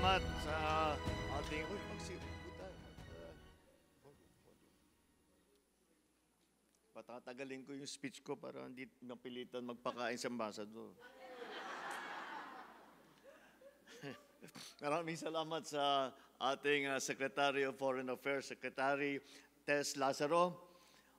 salamat sa ating... Uy, magsiupo tayo. Patatagalin ko yung speech ko para hindi napilitan magpakain sa ambassador. Maraming salamat sa ating Secretary of Foreign Affairs, Secretary Tess Lazaro.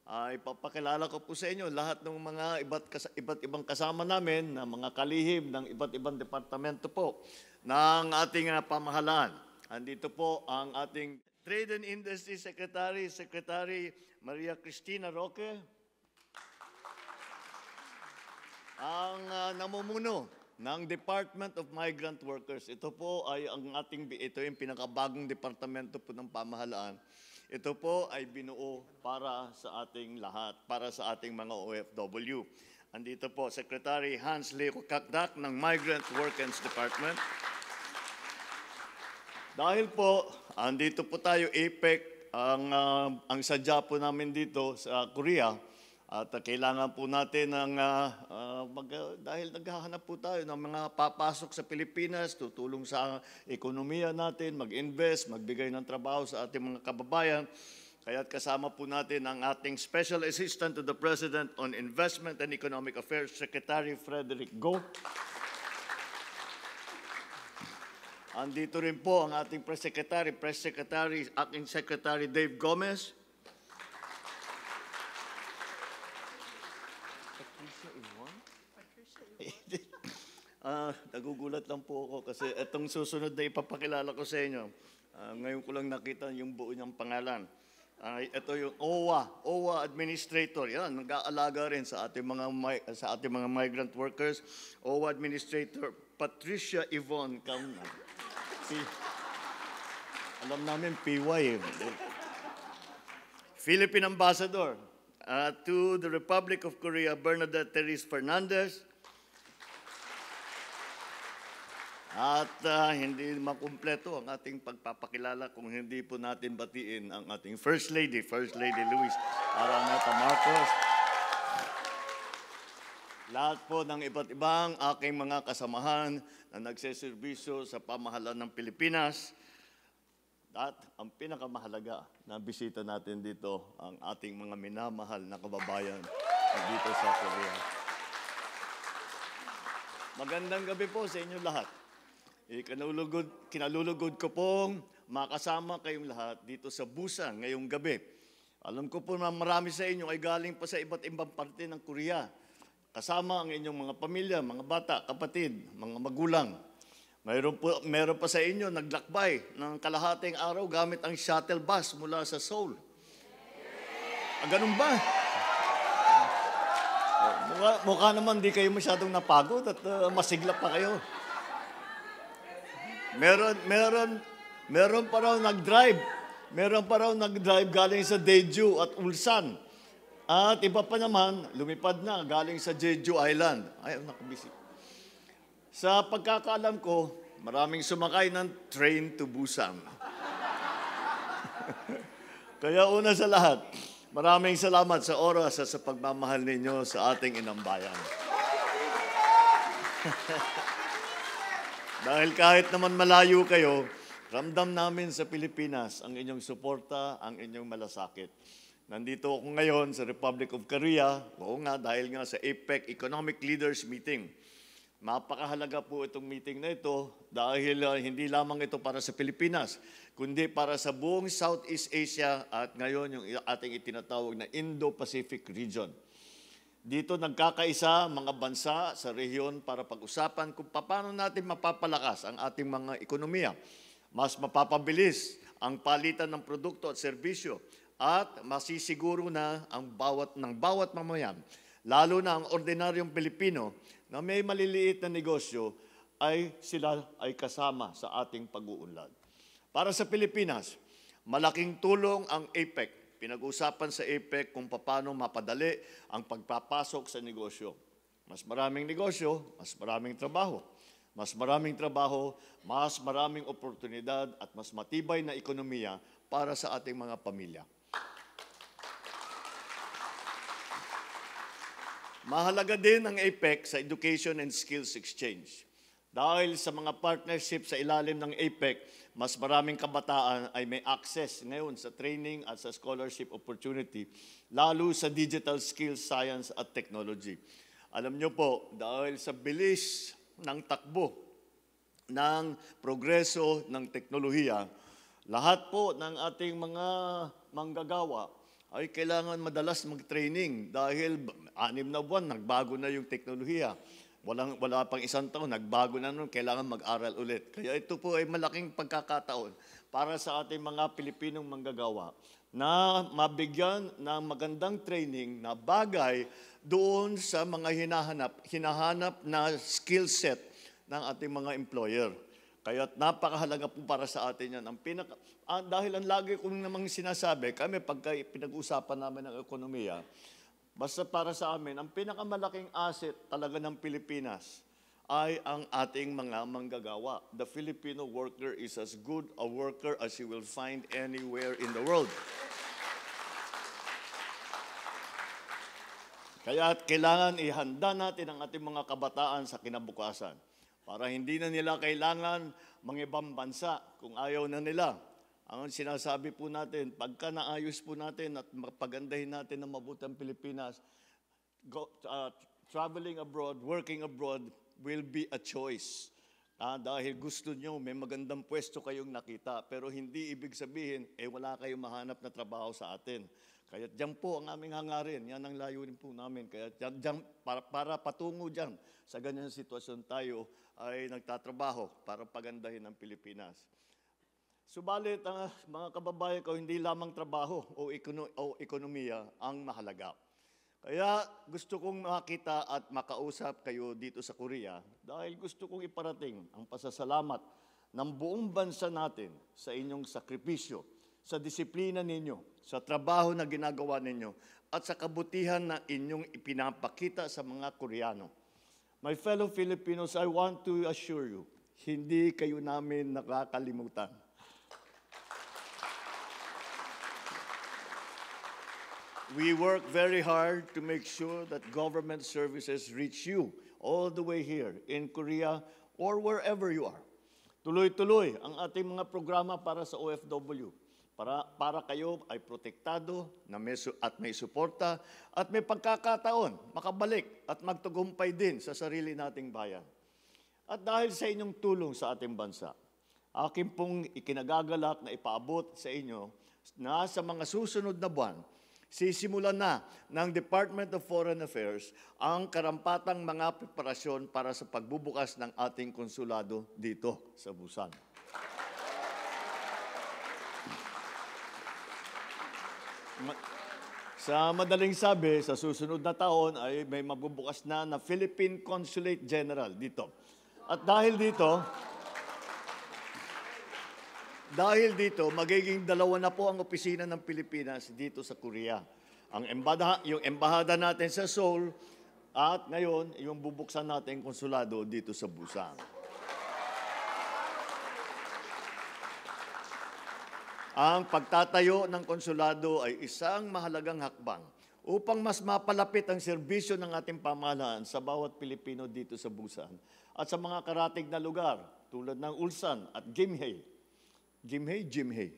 Ipapakilala ko po sa inyo lahat ng mga iba't ibang kasama namin na mga kalihim ng iba't ibang departamento po ng ating pamahalaan. Andito po ang ating Trade and Industry Secretary, Secretary Maria Cristina Roque. Ang namumuno ng Department of Migrant Workers. Ito po ay ito yung pinakabagong departamento po ng pamahalaan. Ito po ay binuo para sa ating lahat, para sa ating mga OFW. Andito po, Secretary Hans Leo Kakdak ng Migrant Workers Department. Dahil po, andito po tayo, APEC, ang sadya po namin dito sa Korea. At kailangan po natin dahil naghahanap po tayo ng mga papasok sa Pilipinas, tutulong sa ekonomiya natin, mag-invest, magbigay ng trabaho sa ating mga kababayan. Kaya't kasama po natin ang ating Special Assistant to the President on Investment and Economic Affairs, Secretary Frederick Go. Andito rin po ang ating Press Secretary, Acting Secretary Dave Gomez. Nagugulat lang po ako kasi itong susunod na ipapakilala ko sa inyo. Ngayon ko lang nakita yung buo niyang pangalan. Ito yung OWA Administrator. Yan, nag-aalaga rin sa ating mga migrant workers. OWA Administrator Patricia Yvonne Kauna. Alam namin PY. Philippine Ambassador to the Republic of Korea, Bernadette Therese Fernandez. At hindi makumpleto ang ating pagpapakilala kung hindi po natin batiin ang ating First Lady Luis Araneta Marcos. Lahat po ng iba't ibang aking mga kasamahan na nagseserbisyo sa pamahalaan ng Pilipinas. At ang pinakamahalaga na bisita natin dito, ang ating mga minamahal na kababayan dito sa Korea. Magandang gabi po sa inyo lahat. Kinalulugod ko pong makasama kayong lahat dito sa Busan ngayong gabi. Alam ko po na marami sa inyo ay galing pa sa iba't ibang parte ng Korea. Kasama ang inyong mga pamilya, mga bata, kapatid, mga magulang. Mayroon pa sa inyo naglakbay ng kalahating araw gamit ang shuttle bus mula sa Seoul. Ganun ba? Mukha naman di kayo masyadong napagod at masigla pa kayo. Meron pa raw nag-drive. Meron pa raw nag-drive galing sa Daeju at Ulsan. At iba pa naman, lumipad na galing sa Jeju Island. Ay, nakabisi. Sa pagkakaalam ko, maraming sumakay ng train to Busan. Kaya una sa lahat, maraming salamat sa oras at sa pagmamahal ninyo sa ating inang bayan. Dahil kahit naman malayo kayo, ramdam namin sa Pilipinas ang inyong suporta, ang inyong malasakit. Nandito ako ngayon sa Republic of Korea, dahil nga sa APEC Economic Leaders Meeting. Mapakahalaga po itong meeting na ito dahil hindi lamang ito para sa Pilipinas, kundi para sa buong Southeast Asia at ngayon yung ating itinatawag na Indo-Pacific region. Dito nagkakaisa mga bansa sa rehiyon para pag-usapan kung paano natin mapapalakas ang ating mga ekonomiya. Mas mapapabilis ang palitan ng produkto at serbisyo at masisiguro na ang bawat mamayan, lalo na ang ordinaryong Pilipino na may maliliit na negosyo sila ay kasama sa ating pag-uunlad. Para sa Pilipinas, malaking tulong ang APEC. Pinag-usapan sa APEC kung paano mapadali ang pagpapasok sa negosyo. Mas maraming negosyo, mas maraming trabaho. Mas maraming trabaho, mas maraming oportunidad at mas matibay na ekonomiya para sa ating mga pamilya. Mahalaga din ang APEC sa education and skills exchange. Dahil sa mga partnership sa ilalim ng APEC, mas maraming kabataan ay may access ngayon sa training at sa scholarship opportunity, lalo sa digital skills, science at technology. Alam niyo po, dahil sa bilis ng takbo ng progreso ng teknolohiya, lahat po ng ating mga manggagawa ay kailangan madalas mag-training dahil 6 na buwan, nagbago na yung teknolohiya. Wala pang 1 taon, nagbago na nun, kailangan mag-aral ulit. Kaya ito po ay malaking pagkakataon para sa ating mga Pilipinong manggagawa na mabigyan ng magandang training na bagay doon sa mga hinahanap na skill set ng ating mga employer. Kaya napakahalaga po para sa atin yan. Dahil ang lagi kong namang sinasabi, kami pagka pinag-usapan namin ng ekonomiya, basta para sa amin, ang pinakamalaking asset talaga ng Pilipinas ay ang ating mga manggagawa. The Filipino worker is as good a worker as you will find anywhere in the world. Kaya kailangan ihanda natin ang ating mga kabataan sa kinabukasan para hindi na nila kailangan mangibang bansa kung ayaw na nila. Ang sinasabi po natin, pagka naayos po natin at mapagandahin natin ng mabuti ang Pilipinas, traveling abroad, working abroad will be a choice. Dahil gusto nyo, may magandang pwesto kayong nakita, pero hindi ibig sabihin, wala kayong mahanap na trabaho sa atin. Kaya diyan po ang aming hangarin, yan ang layunin po namin. Kaya diyan, para patungo diyan, sa ganyan sitwasyon tayo ay nagtatrabaho para pagandahin ang Pilipinas. Subalit, mga kababayan ko, hindi lamang trabaho o ekonomiya ang mahalaga. Kaya gusto kong makita at makausap kayo dito sa Korea dahil gusto kong iparating ang pasasalamat ng buong bansa natin sa inyong sakripisyo, sa disiplina ninyo, sa trabaho na ginagawa ninyo, at sa kabutihan na inyong ipinapakita sa mga Koreano. My fellow Filipinos, I want to assure you, hindi kayo namin nakakalimutan. We work very hard to make sure that government services reach you all the way here in Korea or wherever you are. Tuloy-tuloy ang ating mga programa para sa OFW. Para kayo ay protektado at may suporta at may pagkakataon makabalik at magtagumpay din sa sarili nating bayan. At dahil sa inyong tulong sa ating bansa, akin pong ikinagagalak na ipaabot sa inyo na sa mga susunod na buwan, sisimulan na ng Department of Foreign Affairs ang karampatang mga preparasyon para sa pagbubukas ng ating konsulado dito sa Busan. Sa madaling sabi, sa susunod na taon ay may magbubukas na Philippine Consulate General dito. At dahil dito, magiging 2 na po ang opisina ng Pilipinas dito sa Korea. Yung embahada natin sa Seoul at ngayon, yung bubuksan natin konsulado dito sa Busan. Ang pagtatayo ng konsulado ay isang mahalagang hakbang upang mas mapalapit ang serbisyo ng ating pamahalaan sa bawat Pilipino dito sa Busan at sa mga karatig na lugar tulad ng Ulsan at Gimhae. Gimhae.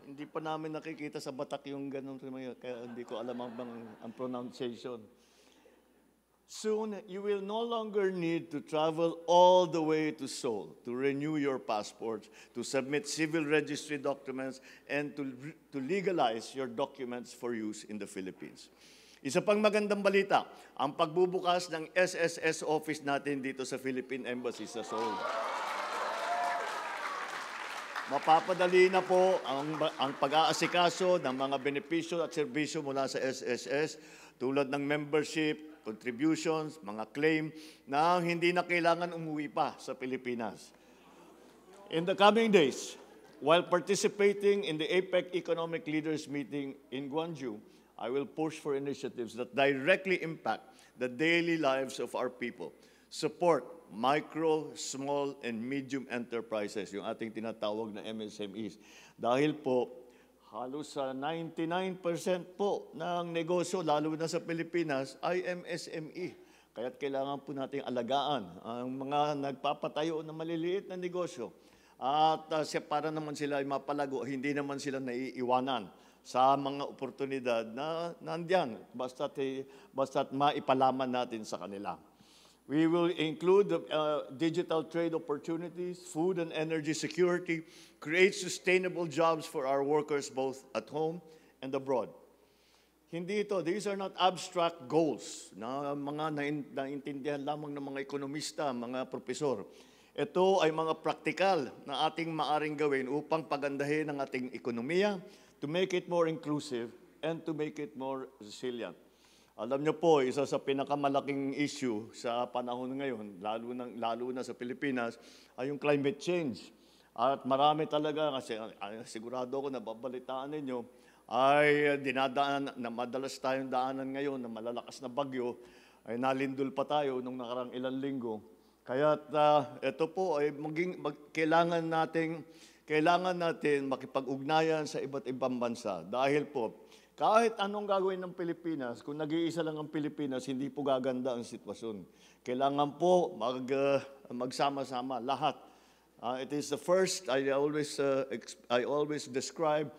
Hindi pa namin nakikita sa Batak yung ganun, kaya hindi ko alam ang pronunciation. Soon, you will no longer need to travel all the way to Seoul to renew your passports, to submit civil registry documents, and to legalize your documents for use in the Philippines. Isa pang magandang balita, ang pagbubukas ng SSS office natin dito sa Philippine Embassy sa Seoul. Mapapadali na po ang pag-aasikaso ng mga benepisyo at serbisyo mula sa SSS tulad ng membership, contributions, mga claim na hindi na kailangan umuwi pa sa Pilipinas. In the coming days, while participating in the APEC Economic Leaders Meeting in Gwangju, I will push for initiatives that directly impact the daily lives of our people. Support micro, small, and medium enterprises, yung ating tinatawag na MSMEs. Dahil po, halos sa 99% po ng negosyo, lalo na sa Pilipinas, ay MSME. Kaya't kailangan po nating alagaan ang mga nagpapatayo ng maliliit na negosyo. At para naman sila ay mapalago, hindi naman sila naiiwanan sa mga oportunidad na nandyan, basta't maipalaman natin sa kanila. We will include digital trade opportunities, food and energy security, create sustainable jobs for our workers both at home and abroad. These are not abstract goals na mga naintindihan lamang ng mga ekonomista, mga profesor. Ito ay mga praktikal na ating maaring gawin upang pagandahin ang ating ekonomiya, to make it more inclusive and to make it more resilient. Alam niyo po, isa sa pinakamalaking issue sa panahon ngayon, lalo na sa Pilipinas, ay yung climate change. At marami talaga, kasi sigurado ko nababalitaan ninyo, ay na madalas tayong daanan ngayon na malalakas na bagyo, ay nalindol pa tayo nung nakarang ilang linggo. Kaya't ito po ay kailangan natin makipag-ugnayan sa iba't ibang bansa. Dahil po, kahit anong gagawin ng Pilipinas, kung nag-iisa lang ang Pilipinas, hindi po gaganda ang sitwasyon. Kailangan po magsama-sama lahat. It is the first, I always describe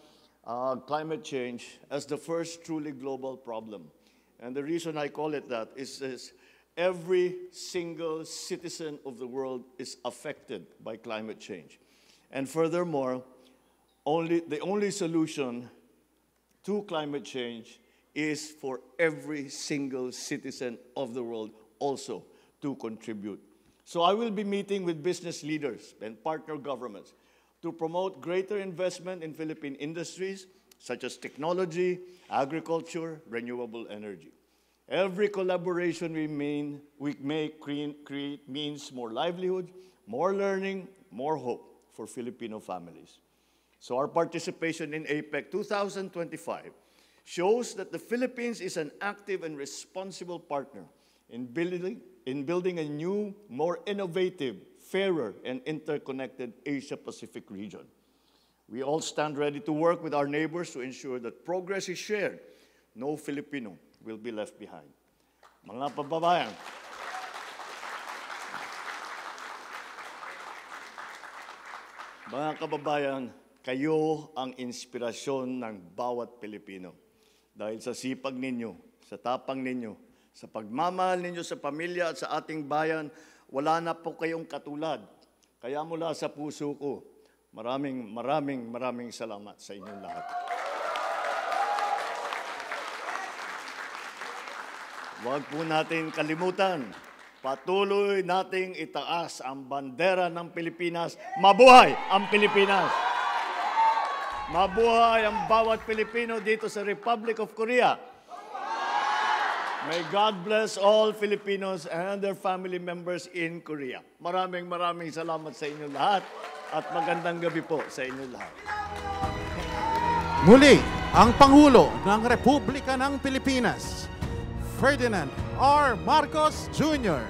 climate change as the first truly global problem. And the reason I call it that is every single citizen of the world is affected by climate change. And furthermore, the only solution to climate change is for every single citizen of the world also to contribute. So I will be meeting with business leaders and partner governments to promote greater investment in Philippine industries such as technology, agriculture, renewable energy. Every collaboration we make create means more livelihood, more learning, more hope for Filipino families. So our participation in APEC 2025 shows that the Philippines is an active and responsible partner in building a new, more innovative, fairer, and interconnected Asia-Pacific region. We all stand ready to work with our neighbors to ensure that progress is shared. No Filipino will be left behind. Mga kababayan, kayo ang inspirasyon ng bawat Pilipino. Dahil sa sipag ninyo, sa tapang ninyo, sa pagmamahal ninyo sa pamilya at sa ating bayan, wala na po kayong katulad. Kaya mula sa puso ko, maraming salamat sa inyong lahat. Huwag po natin kalimutan, patuloy nating itaas ang bandera ng Pilipinas. Mabuhay ang Pilipinas! Mabuhay ang bawat Pilipino dito sa Republic of Korea. May God bless all Filipinos and their family members in Korea. Maraming salamat sa inyo lahat at magandang gabi po sa inyo lahat. Muli, ang Pangulo ng Republika ng Pilipinas, Ferdinand R. Marcos Jr.